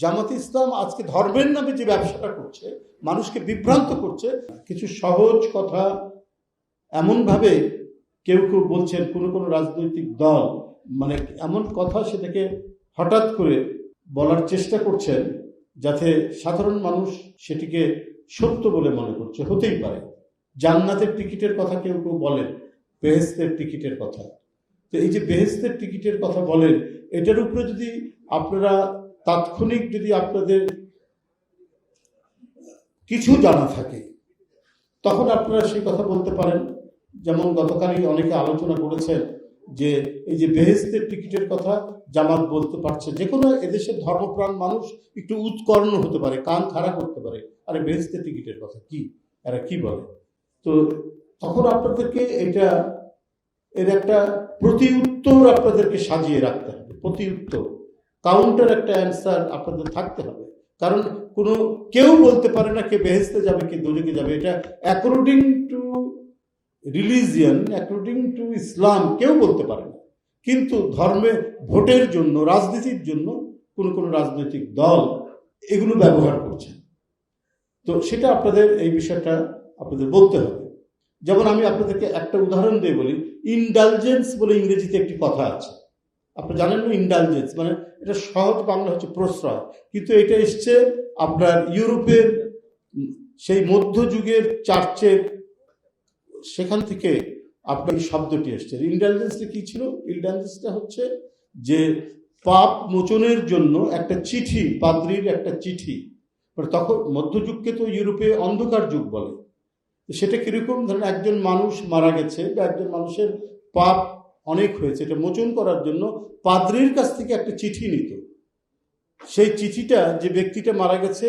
জামাতে ইসলাম আজকে ধর্মের নামে যে ব্যবসাটা করছে, মানুষকে বিভ্রান্ত করছে। কিছু সহজ কথা এমনভাবে কেউ কেউ বলছেন, কোনো কোনো রাজনৈতিক দল মানে এমন কথা সেটাকে হঠাৎ করে বলার চেষ্টা করছেন যাতে সাধারণ মানুষ সেটিকে সত্য বলে মনে করছে। হতেই পারে জান্নাতের টিকিটের কথা কেউ কেউ বলেন, বেহেশতের টিকিটের কথা। তো এই যে বেহেশতের টিকিটের কথা বলেন, এটার উপরে যদি আপনারা তাৎক্ষণিক যদি আপনাদের কিছু জানা থাকে তখন আপনারা সেই কথা বলতে পারেন। যেমন গতকালই অনেকে আলোচনা করেছেন যে এই যে বেহেশতের টিকিটের কথা জামাত বলতে পারছে, যে কোনো এদেশের ধর্মপ্রাণ মানুষ একটু উৎকর্ণ হতে পারে, কান খাড়া করতে পারে, আরে বেহেশতের টিকিটের কথা কি, এরা কি বলে। তো তখন আপনাদেরকে এর একটা প্রতি উত্তর আপনাদেরকে সাজিয়ে রাখতে হবে, প্রতি উত্তর কাউন্টার একটা অ্যান্সার আপনাদের থাকতে হবে। কারণ কেউ বলতে পারে না কে বেহেশতে যাবে কে দোজখে যাবে, এটা according to religion, according to ইসলাম কেউ বলতে পারে না। কিন্তু ধর্মে ভোটের জন্য, রাজনীতির জন্য কোনো রাজনৈতিক দল এগুলো ব্যবহার করছে। তো সেটা আপনাদের এই বিষয়টা আপনাদের বলতে হবে। যেমন আমি আপনাদেরকে একটা উদাহরণ দিয়ে বলি, ইনডালজেন্স বলে ইংরেজিতে একটি কথা আছে, আপনি জানেন না? ইনডালজেন্স মানে এটা সহজ বাংলা হচ্ছে প্রশ্রয়, কিন্তু এটা এসছে আপনার ইউরোপের সেই মধ্যযুগের চার্চের সেখান থেকে আপনার এই শব্দটি এসছে। ইনডালজেন্সটা কি ছিল? ইনডালজেন্সটা হচ্ছে যে পাপ মোচনের জন্য একটা চিঠি, পাদ্রির একটা চিঠি। তখন মধ্যযুগকে তো ইউরোপে অন্ধকার যুগ বলে। সেটা কিরকম? ধরেন একজন মানুষ মারা গেছে বা একজন মানুষের পাপ অনেক হয়েছে, এটা মোচন করার জন্য পাদ্রির কাছ থেকে একটা চিঠি নিত। সেই চিঠিটা যে ব্যক্তিটা মারা গেছে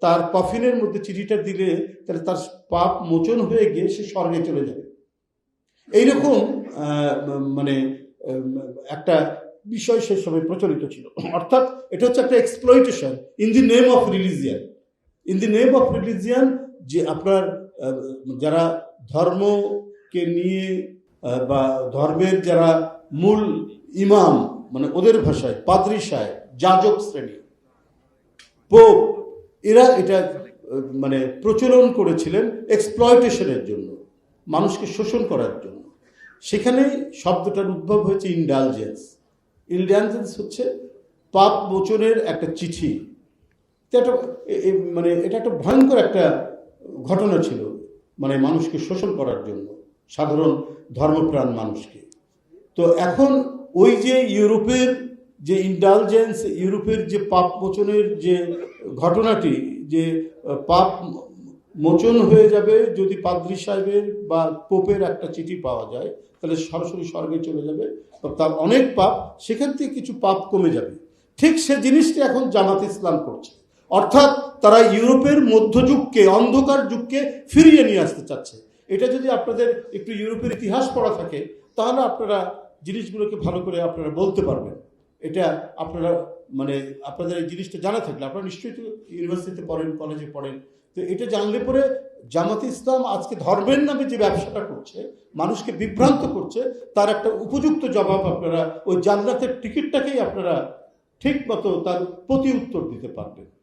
তার কফিনের মধ্যে চিঠিটা দিলে তাহলে তার পাপ মোচন হয়ে গিয়ে সে স্বর্গে চলে যাবে। এইরকম মানে একটা বিষয় সে সময় প্রচলিত ছিল। অর্থাৎ এটা হচ্ছে একটা exploitation in the name of religion. In the name of religion যে আপনার যারা ধর্মকে নিয়ে বা ধর্মের যারা মূল ইমাম, মানে ওদের ভাষায় পাদ্রী সাহেব, যাজক শ্রেণী, পোপ, এরা এটা মানে প্রচলন করেছিলেন এক্সপ্লয়টেশনের জন্য, মানুষকে শোষণ করার জন্য। সেখানেই শব্দটার উদ্ভব হয়েছে ইনডালজেন্স। ইনডালজেন্স হচ্ছে পাপ মোচনের একটা চিঠি। মানে এটা একটা ভয়ঙ্কর একটা ঘটনা ছিল, মানে মানুষকে শোষণ করার জন্য, সাধারণ ধর্মপ্রাণ মানুষকে। তো এখন ওই যে ইউরোপের যে ইনডালজেন্স, ইউরোপের যে পাপ মোচনের যে ঘটনাটি, যে পাপ মোচন হয়ে যাবে যদি পাদ্রী সাহেবের বা পোপের একটা চিঠি পাওয়া যায়, তাহলে সরাসরি স্বর্গে চলে যাবে, তার অনেক পাপ, সেখান থেকে কিছু পাপ কমে যাবে। ঠিক সে জিনিসটি এখন জামাত ইসলাম করছে। অর্থাৎ তারা ইউরোপের মধ্যযুগকে, অন্ধকার যুগকে ফিরিয়ে নিয়ে আসতে চাচ্ছে। এটা যদি আপনাদের একটু ইউরোপের ইতিহাস পড়া থাকে তাহলে আপনারা জিনিসগুলোকে ভালো করে আপনারা বলতে পারবেন। এটা আপনারা মানে আপনাদের এই জিনিসটা জানা থাকলে, আপনারা নিশ্চয়ই তো ইউনিভার্সিটিতে পড়েন, কলেজে পড়েন, তো এটা জানলে পরে জামাতে ইসলাম আজকে ধর্মের নামে যে ব্যবসাটা করছে, মানুষকে বিভ্রান্ত করছে, তার একটা উপযুক্ত জবাব আপনারা ওই জান্নাতের টিকিটটাকেই আপনারা ঠিক মতো তার প্রতি উত্তর দিতে পারবেন।